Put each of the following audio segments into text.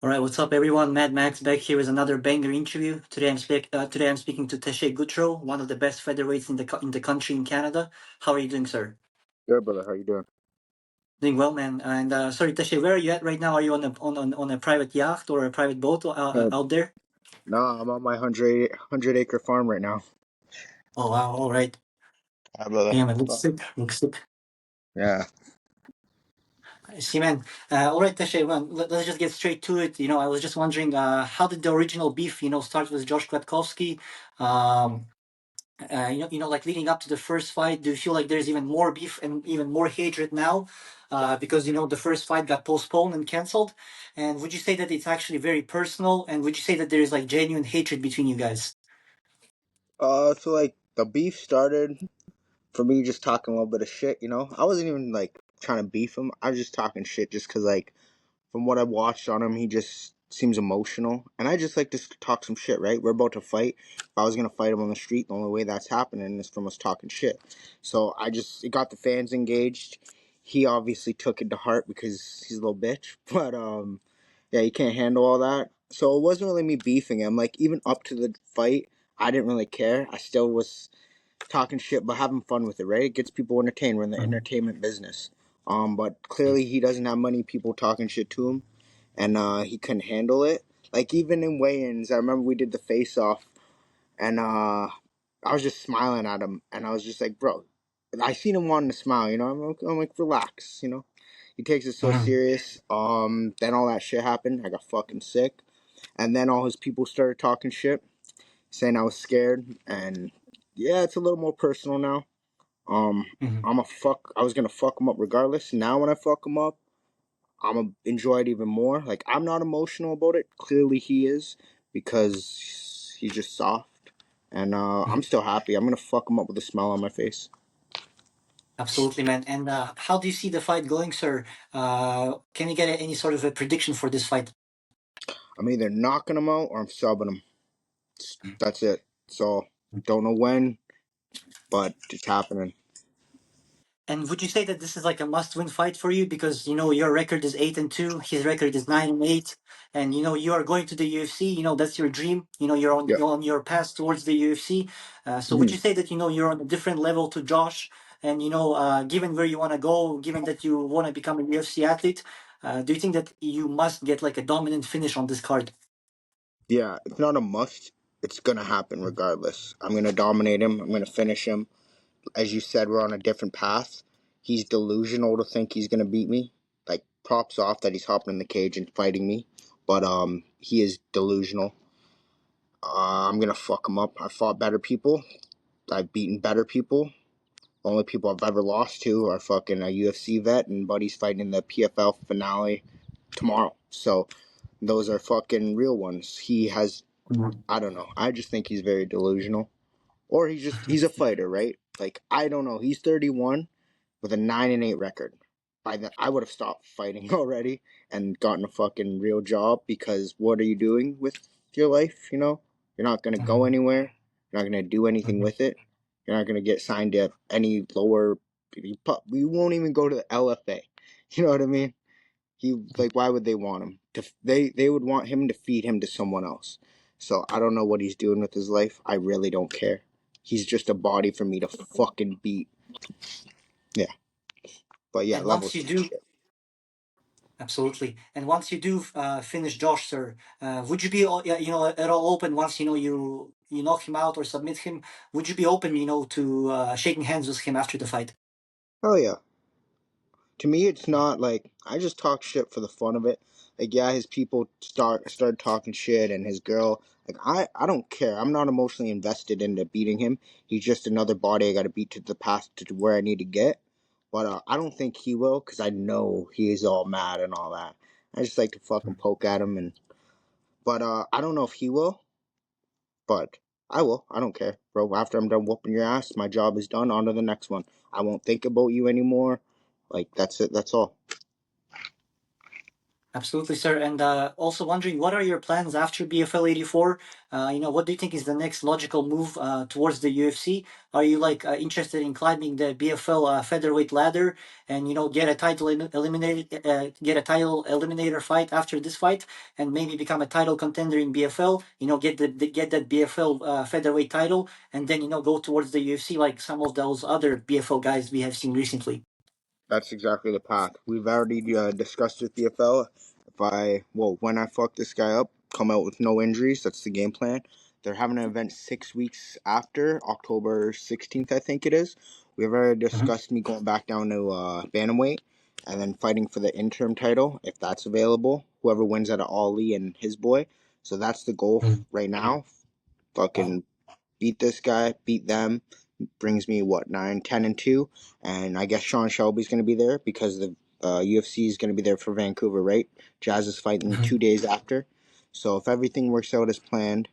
All right, what's up, everyone? Mad Max back here with another banger interview. Today I'm speaking to Teshay Gouthro, one of the best featherweights in the country in Canada. How are you doing, sir? Good, brother. How you doing? Doing well, man. And sorry, Teshay, where are you at right now? Are you on a private yacht or a private boat out there? No, I'm on my 100 acre farm right now. Oh wow, all right. Hi, brother. Damn, it looks sick. Looks sick. Yeah. I see, man. All right, Teshay. Well, let's just get straight to it. I was just wondering, how did the original beef, start with Josh Kwiatkowski? Um, like leading up to the first fight, do you feel like there's even more beef and even more hatred now? Because the first fight got postponed and canceled. And would you say that it's actually very personal? And would you say that there is like genuine hatred between you guys? So like the beef started for me just talking a little bit of shit. I wasn't even like trying to beef him. I was just talking shit just because like from what I watched on him, he just seems emotional, and I just like to talk some shit. Right? We're about to fight. If I was gonna fight him on the street, the only way that's happening is from us talking shit. So it got the fans engaged. He obviously took it to heart because he's a little bitch, but yeah, he can't handle all that. So it wasn't really me beefing him. Like even up to the fight, I didn't really care. I still was talking shit, but having fun with it. Right? It gets people entertained. We're in the entertainment business. But clearly he doesn't have many people talking shit to him, and he couldn't handle it. Like even in weigh-ins, I remember we did the face-off, and I was just smiling at him, and I was just like, bro, I seen him wanting to smile. I'm like, relax. He takes it so Mhm. serious. Then all that shit happened. I got fucking sick, and then all his people started talking shit, saying I was scared, and yeah, it's a little more personal now. Um, Mhm. I was gonna fuck him up regardless. Now when I fuck him up, I'm gonna enjoy it even more. Like I'm not emotional about it. Clearly he is because he's just soft, and I'm Mhm. still happy. I'm gonna fuck him up with a smile on my face. Absolutely, man. And how do you see the fight going, sir? Can you get any sort of a prediction for this fight? I'm either knocking him out or I'm subbing him. That's it. So don't know when, but it's happening. And would you say that this is like a must-win fight for you because your record is 8-2, his record is 9-8, and you are going to the UFC. That's your dream. Yeah. you're on your path towards the UFC. So would Mhm. you say that you're on a different level to Josh? And given where you want to go, given that you want to become a UFC athlete, do you think that you must get like a dominant finish on this card? Yeah, it's not a must. It's gonna happen regardless. I'm gonna dominate him. I'm gonna finish him. As you said, we're on a different path. He's delusional to think he's gonna beat me. Like props off that he's hopping in the cage and fighting me, but he is delusional. I'm gonna fuck him up. I fought better people. I've beaten better people. The only people I've ever lost to are fucking a UFC vet and Buddy's fighting in the PFL finale tomorrow. So those are fucking real ones. He has, I don't know. I just think he's very delusional. Or he's a fighter, right? Like I don't know. He's 31 with a 9-8 record. By then, I would have stopped fighting already and gotten a fucking real job because what are you doing with your life? You're not gonna go Mhm. anywhere. You're not gonna do anything Mhm. with it. You're not gonna get signed to any lower. You won't even go to the LFA. You know what I mean? He like, why would they want him? They would want him to feed him to someone else. So I don't know what he's doing with his life. I really don't care. He's just a body for me to fucking beat. Yeah, but yeah, And once levels you to the do, shit. absolutely. And once you do finish Josh, sir, would you be at all open once you knock him out or submit him? Would you be open to shaking hands with him after the fight? Oh yeah. To me, it's not like I just talk shit for the fun of it. Like yeah, his people started talking shit, and his girl. Like I don't care. I'm not emotionally invested into beating him. He's just another body I got to beat to the path to where I need to get. But I don't think he will because I know he is all mad and all that. I just like to fucking poke at him but I don't know if he will. But I will. I don't care, bro. After I'm done whooping your ass, my job is done. On to the next one. I won't think about you anymore. Like that's it. That's all. Absolutely, sir. And also wondering, what are your plans after BFL 84? What do you think is the next logical move towards the UFC? Are you like interested in climbing the BFL featherweight ladder and get a title eliminated, get a title eliminator fight after this fight, and maybe become a title contender in BFL? Get that BFL featherweight title, and then go towards the UFC like some of those other BFL guys we have seen recently. That's exactly the path. We've already discussed with DFL. When I fuck this guy up, come out with no injuries. That's the game plan. They're having an event 6 weeks after October 16th, I think it is. We've already discussed me going back down to bantamweight and then fighting for the interim title if that's available. Whoever wins out of Ali and his boy. So that's the goal right now. Fucking beat this guy, beat them, brings me what 9, 10, and 2, and I guess Sean Shelby's going to be there because the UFC is going to be there for Vancouver, right? Jazz is fighting Mhm. 2 days after, so if everything works out as planned,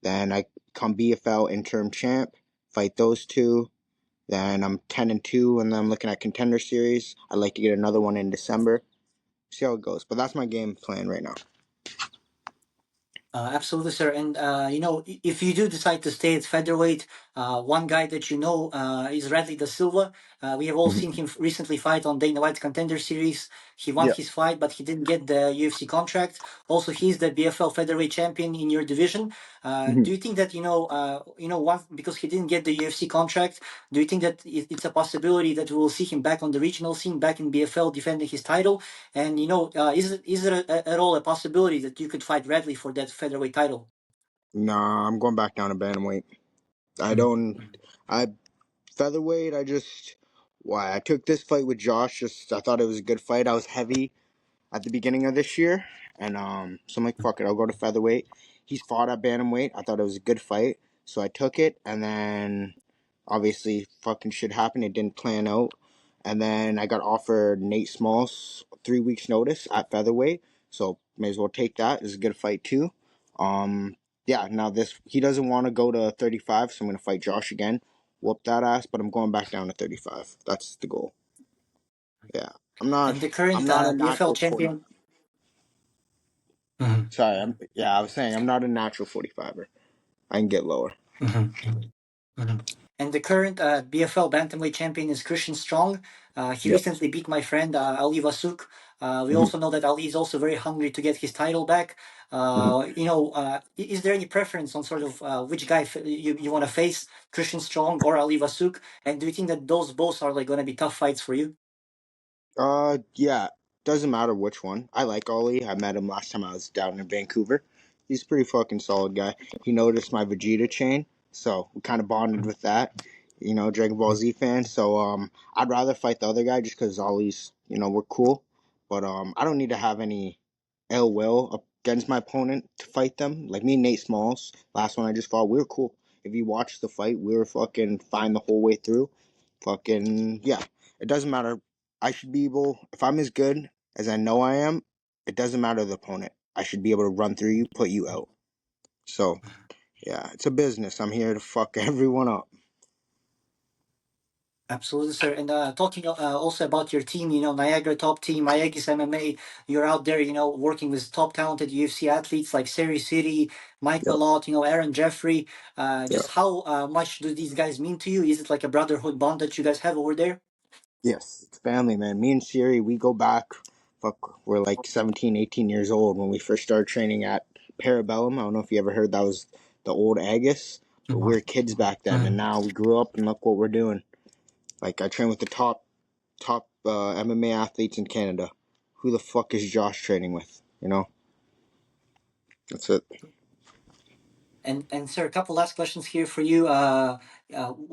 then I come BFL interim champ, fight those two. Then I'm 10-2, and then I'm looking at contender series. I'd like to get another one in December. See how it goes, but that's my game plan right now. Absolutely, sir. And if you do decide to stay at featherweight, one guy that is Radley da Silva. We have all Mm-hmm. seen him recently fight on Dana White's Contender Series. He won Yeah. his fight, but he didn't get the UFC contract. Also, he's the BFL featherweight champion in your division. Mm-hmm. Do you think that one because he didn't get the UFC contract? Do you think that it's a possibility that we will see him back on the regional scene, back in BFL, defending his title? And is it at all a possibility that you could fight Radley for that featherweight title? Nah, I'm going back down to bantamweight. I Mhm. don't. I featherweight. I took this fight with Josh. Just I thought it was a good fight. I was heavy at the beginning of this year, and so I'm like, fuck it, I'll go to featherweight. He's fought at bantamweight. I thought it was a good fight, so I took it, and then obviously fucking shit happened. It didn't plan out, and then I got offered Nate Smalls 3 weeks notice at featherweight, so may as well take that. It's a good fight too. Um, yeah. Now this he doesn't want to go to 35, so I'm gonna fight Josh again. Whoop that ass, but I'm going back down to 35. That's the goal. Yeah. I'm not. And the I'm current not a BFL natural 40. champion. Mhm, Sorry, I was saying I'm not a natural 45er. I can get lower. mhm, mhm. And the current BFL bantamweight champion is Christian Strong. He Yep. recently beat my friend Ali Vasuk. We hmm also know that Ali is also very hungry to get his title back. hmm Is there any preference on sort of which guy you want to face, Christian Strong or Ali Vasuk? And do you think that those both are like going to be tough fights for you? Yeah. Doesn't matter which one. I like Ollie. I met him last time I was down in Vancouver. He's a pretty fucking solid guy. He noticed my Vegeta chain, so we kind of bonded with that. Dragon Ball Z fan. So I'd rather fight the other guy just because Ollie's. We're cool. But I don't need to have any ill will against my opponent to fight them. Like me and Nate Smalls, last one I just fought, we were cool. If you watched the fight, we were fucking fine the whole way through. Fucking yeah. It doesn't matter. I should be able, if I'm as good as I know I am, it doesn't matter the opponent. I should be able to run through you, put you out. So yeah, it's a business. I'm here to fuck everyone up. Absolutely, sir. And talking also about your team, Niagara Top Team, Mayagis MMA, you're out there, working with top talented UFC athletes like Seri City, Mike Yep. Malott, Aaron Jeffrey. Yep. Just how much do these guys mean to you? Is it like a brotherhood bond that you guys have over there? Yes, it's family, man. Me and Siri, we go back. Fuck, we're like 17, 18 years old when we first started training at Parabellum. I don't know if you ever heard that was the old Agus, but we were kids back then, and Mhm. now we grew up and look what we're doing. Like I train with the top MMA athletes in Canada. Who the fuck is Josh training with? That's it. And sir, a couple last questions here for you.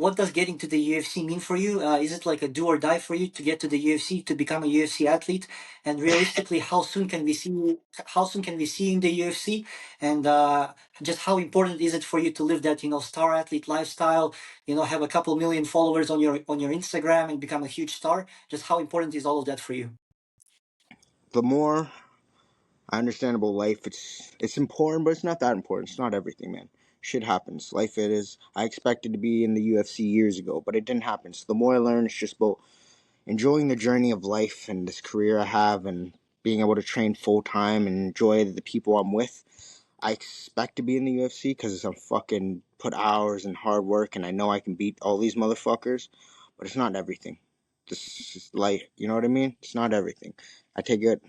What does getting to the UFC mean for you? Is it like a do or die for you to get to the UFC to become a UFC athlete? And realistically, how soon can we see you? How soon can we see you in the UFC? And just how important is it for you to live that star athlete lifestyle? Have a couple million followers on your Instagram and become a huge star. Just how important is all of that for you? The more I understand about life, it's important, but it's not that important. It's not everything, man. Shit happens. Life it is. I expected to be in the UFC years ago, but it didn't happen. So the more I learn, it's just about enjoying the journey of life and this career I have, and being able to train full time and enjoy the people I'm with. I expect to be in the UFC because I'm fucking put hours and hard work, and I know I can beat all these motherfuckers. But it's not everything. This is like, you know what I mean? It's not everything. I take it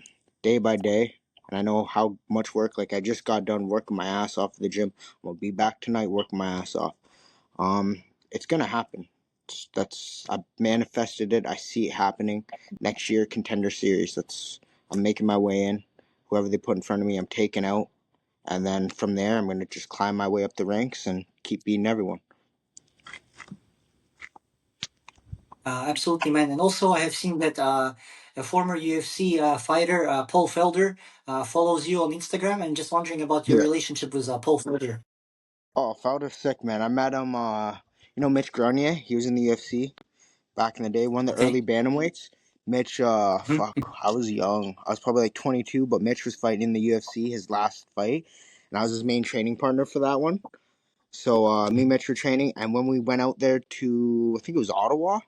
day by day, and I know how much work. Like I just got done working my ass off at the gym. I'm gonna be back tonight working my ass off. It's gonna happen. That's I manifested it. I see it happening next year. Contender series. I'm making my way in. Whoever they put in front of me, I'm taking out, and then from there, I'm gonna just climb my way up the ranks and keep beating everyone. Absolutely, man. And also, I have seen that a former UFC fighter, Paul Felder, follows you on Instagram. And just wondering about your Yeah. relationship with Paul Felder. Oh, Felder's sick, man. I met him. Mitch Grenier. He was in the UFC back in the day. One of the Okay. early bantamweights. Mitch, I was young. I was probably like 22, but Mitch was fighting in the UFC his last fight, and I was his main training partner for that one. So me and Mitch were training, and when we went out there to, I think it was Ottawa,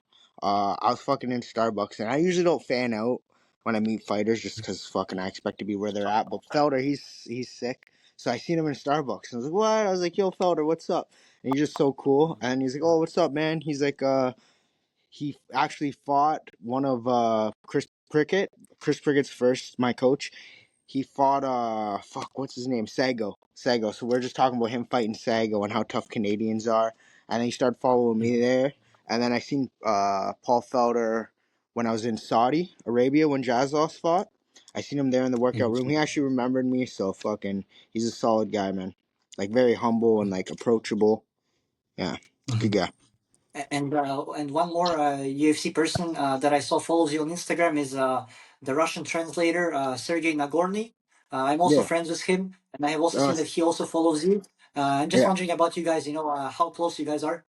I was fucking in Starbucks, and I usually don't fan out when I meet fighters just because fucking I expect to be where they're at. But Felder, he's sick. So I seen him in Starbucks, and I was like, what? I was like, yo, Felder, what's up? And he's just so cool. And he's like, oh, what's up, man? He's like, he actually fought one of Chris Prickett's first, my coach. He fought what's his name? Sago. So we're just talking about him fighting Sago and how tough Canadians are. And then he started following me there. And then I seen Paul Felder when I was in Saudi Arabia when Jazlos fought. I seen him there in the workout room. He actually remembered me, so fucking he's a solid guy, man. Like very humble and like approachable. Yeah. Good guy. And one more UFC person that I saw follows you on Instagram is the Russian translator Sergey Nagorny. I'm also Yeah. friends with him, and I have also Uh, seen that he also follows you. I'm just yeah. wondering about you guys. How close you guys are.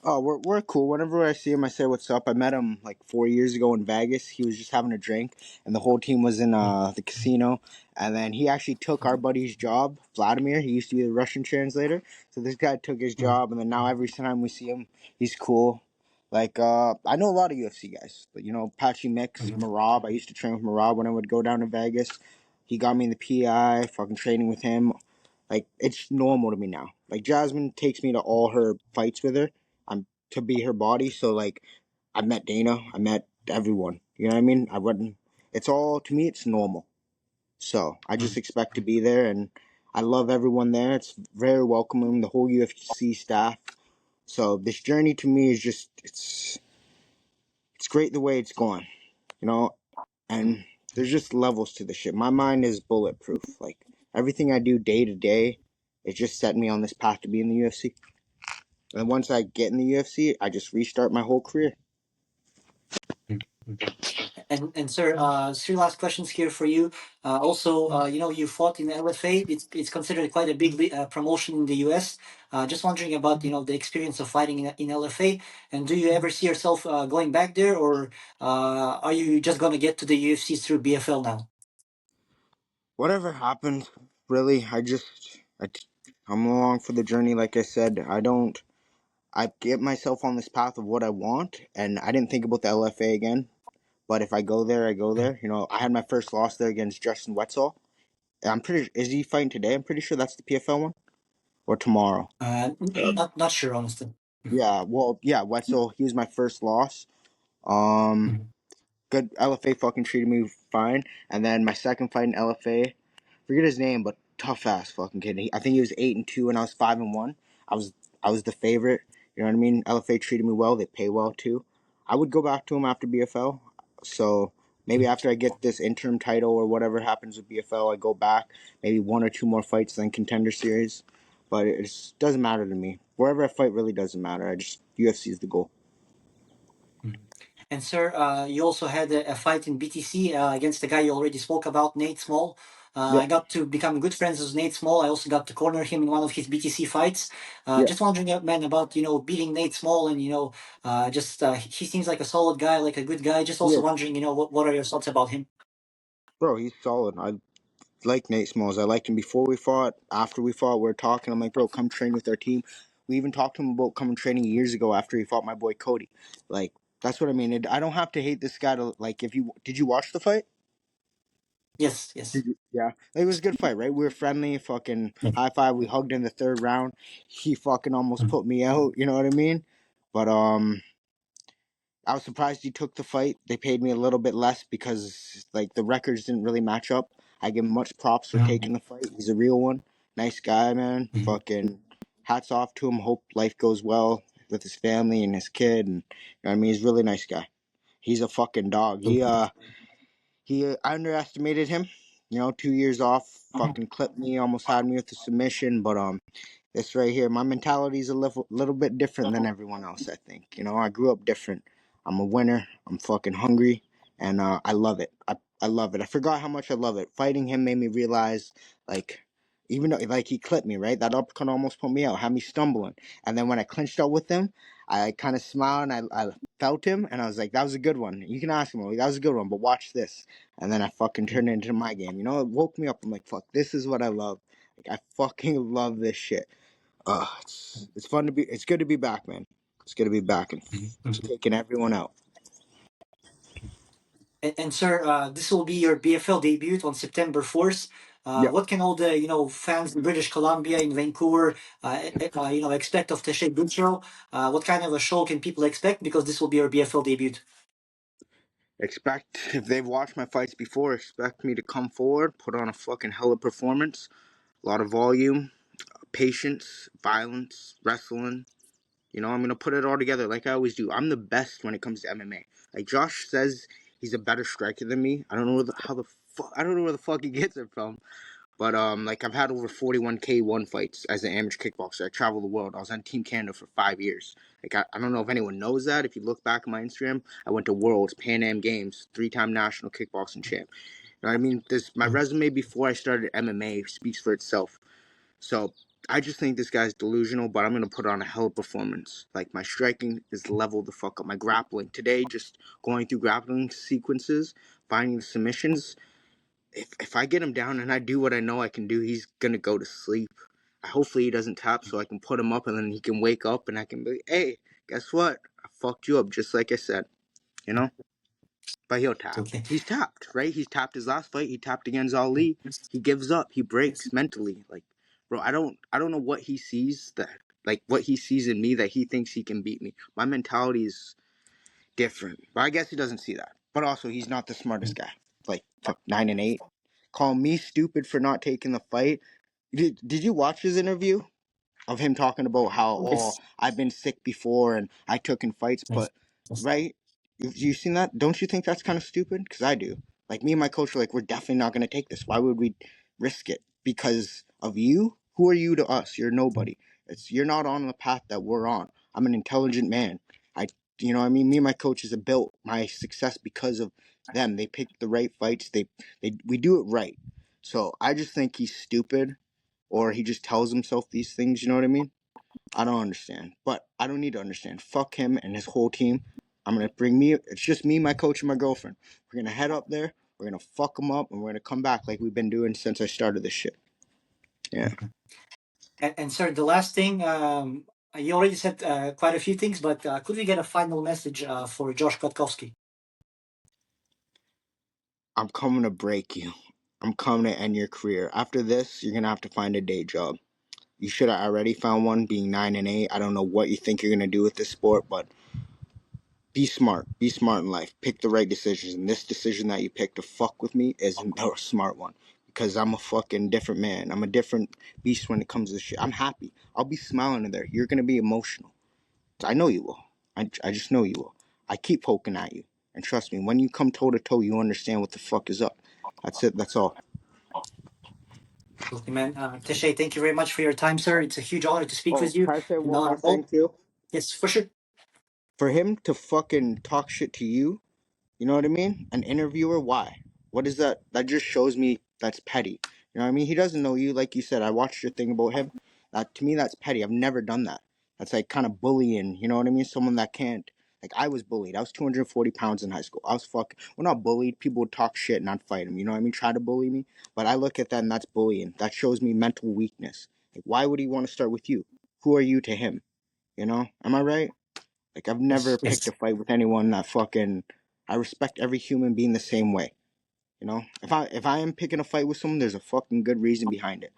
Oh, we're cool. Whenever I see him, I say what's up. I met him like 4 years ago in Vegas. He was just having a drink, and the whole team was in the casino. And then he actually took our buddy's job, Vladimir. He used to be the Russian translator. So this guy took his job, and then now every time we see him, he's cool. Like I know a lot of UFC guys, but Patchy Mix, Marab. I used to train with Marab when I would go down to Vegas. He got me in the PI, fucking training with him. Like it's normal to me now. Like Jasmine takes me to all her fights with her. I'm to be her body. So like I met Dana, I met everyone. You know what I mean? I wouldn't. It's all to me. It's normal. So I just expect to be there, and I love everyone there. It's very welcoming. The whole UFC staff. So this journey to me is just it's great the way it's going. You know, and there's just levels to the shit. My mind is bulletproof. Like everything I do day to day, it just set me on this path to be in the UFC. And once I get in the UFC, I just restart my whole career. And sir, three last questions here for you. Also, you fought in LFA. It's considered quite a big promotion in the US. Just wondering about the experience of fighting in LFA. And do you ever see yourself going back there, or are you just gonna get to the UFC through BFL now? Whatever happens, really, I'm along for the journey. Like I said, I get myself on this path of what I want, and I didn't think about the LFA again. But if I go there, I go there. I had my first loss there against Justin Wetzel. Is he fighting today? I'm pretty sure that's the PFL one or tomorrow. Not sure, honestly. Yeah, well, yeah, Wetzel. He was my first loss. Um, Good LFA fucking treated me fine. And then my second fight in LFA, forget his name, but tough ass fucking kid. I think he was 8-2 and I was 5-1. I was I was the favorite. You know what I mean? LFA treated me well. They pay well too. I would go back to him after BFL. So maybe after I get this interim title or whatever happens with BFL, I go back. Maybe one or two more fights then contender series. But it doesn't matter to me. Wherever I fight really doesn't matter. UFC is the goal. And sir, you also had a fight in BTC against the guy you already spoke about, Nate Small. Yeah, I got to become good friends with Nate Small. I also got to corner him in one of his BTC fights. yeah, Just wondering, man, about beating Nate Small, and just he seems like a solid guy, like a good guy. Just also yeah. wondering, what are your thoughts about him? Bro, he's solid. I like Nate Smalls. I liked him before we fought. After we fought, we are talking. I'm like, bro, come train with our team. We even talked to him about coming training years ago after he fought my boy Cody. Like, that's what I mean. I don't have to hate this guy to like. If you did you watch the fight? Yes, yes. Yeah, it was a good fight, right? We were friendly, fucking high five. We hugged in the third round. He fucking almost put me out. You know what I mean? But I was surprised he took the fight. They paid me a little bit less because like the records didn't really match up. I give him much props for taking the fight. He's a real one. Nice guy, man. Fucking hats off to him. Hope life goes well with his family and his kid. And you know what I mean, he's a really nice guy. He's a fucking dog. He I underestimated him. You know, 2 years off, fucking clipped me, almost had me with a submission. But this right here, my mentality is a little bit different than everyone else. I think. You know, I grew up different. I'm a winner. I'm fucking hungry, and I love it. I love it. I forgot how much I love it. Fighting him made me realize, like, even though like he clipped me, right? That uppercut almost put me out, had me stumbling. And then when I clinched out with him, I kind of smiled and I felt him, and I was like, that was a good one. You can ask him, like, that was a good one, but watch this. And then I fucking turned it into my game. You know, it woke me up. I'm like, fuck, this is what I love. Like, I fucking love this shit. It's fun to be. It's good to be back, man. It's good to be back and taking everyone out. And sir, this will be your BFL debut on September 4th. Yep. What can all the fans in British Columbia, in Vancouver, expect of Teshay Gouthro? What kind of a show can people expect? Because this will be your BFL debut. Expect if they've watched my fights before, expect me to come forward, put on a fucking hella performance, a lot of volume, patience, violence, wrestling. You know, I'm gonna put it all together like I always do. I'm the best when it comes to MMA. Like Josh says, he's a better striker than me. I don't know how the fuck. I don't know where the fuck he gets it from. But like I've had over 41 K1 fights as an amateur kickboxer. I travel the world. I was on Team Canada for 5 years. Like I don't know if anyone knows that. If you look back at my Instagram, I went to Worlds, Pan Am Games, 3-time national kickboxing champ. You know what I mean? This my resume before I started MMA speaks for itself. So I just think this guy's delusional, but I'm gonna put on a hell of a performance. Like my striking is level the fuck up. My grappling today, just going through grappling sequences, finding the submissions, if I get him down and I do what I know I can do, he's gonna go to sleep. Hopefully he doesn't tap so I can put him up and then he can wake up and I can be, hey, guess what? I fucked you up just like I said, you know? But he'll tap. Okay. He's tapped, right? He's tapped his last fight. He tapped against Ali. He gives up. He breaks mentally. Like, bro, I don't know what he sees that, like, what he sees in me that he thinks he can beat me. My mentality is different. But I guess he doesn't see that. But also, he's not the smartest guy. Like, fuck, 9-8. Call me stupid for not taking the fight. Did you watch his interview of him talking about how, oh, Yes. I've been sick before and I took in fights, Yes. but right? You seen that? Don't you think that's kind of stupid? Because I do. Like me and my coach were like, we're definitely not going to take this. Why would we risk it? Because of you? Who are you to us? You're nobody. You're not on the path that we're on. I'm an intelligent man. I, you know, what I mean, me and my coaches have built my success because of them. They pick the right fights. We do it right. So I just think he's stupid, or he just tells himself these things. You know what I mean? I don't understand, but I don't need to understand. Fuck him and his whole team. I'm gonna bring me. It's just me, my coach, and my girlfriend. We're gonna head up there. We're gonna fuck them up, and we're gonna come back like we've been doing since I started this shit. Yeah. And sir, the last thing, you already said quite a few things, but could we get a final message for Josh Kwiatkowski? I'm coming to break you. I'm coming to end your career. After this, you're gonna have to find a day job. You should have already found one. Being 9-8, I don't know what you think you're gonna do with this sport, but be smart. Be smart in life. Pick the right decisions. And this decision that you picked to fuck with me isn't the smart one. Because I'm a fucking different man. I'm a different beast when it comes to this shit. I'm happy. I'll be smiling in there. You're gonna be emotional. I know you will. I just know you will. I keep poking at you. And trust me, when you come toe to toe, you understand what the fuck is up. That's it. That's all. Okay, man. Teshay, thank you very much for your time, sir. It's a huge honor to speak Oh, with you. can I say And one more thing oh, too? yes, for sure. For him to fucking talk shit to you, you know what I mean? An interviewer, why? What is that? That just shows me that's petty. You know what I mean? He doesn't know you, like you said. I watched your thing about him. That to me, that's petty. I've never done that. That's like kind of bullying. You know what I mean? Someone that can't. Like I was bullied. I was 240 pounds in high school. I was fucking. We're not bullied. People would talk shit and I'd fight them. You know what I mean? Try to bully me. But I look at that and that's bullying. That shows me mental weakness. Like why would he want to start with you? Who are you to him? You know? Am I right? Like I've never Yes, picked yes. a fight with anyone that fucking. I respect every human being the same way. You know, if I am picking a fight with someone, there's a fucking good reason behind it.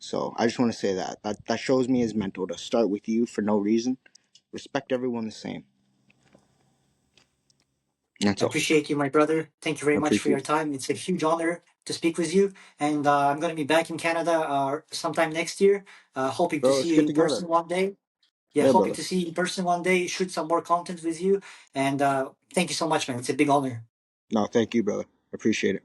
So I just want to say that shows me his mental to start with you for no reason. Respect everyone the same. That's I all. appreciate you, my brother. Thank you very I much for your appreciate it. time. It's a huge honor to speak with you. And I'm going to be back in Canada sometime next year. Hoping to Bro, let's see you get in together. person one day. Yeah, Yeah, hoping brother. to see you in person one day, shoot some more content with you. And thank you so much, man. It's a big honor. No, thank you, brother. Appreciate it.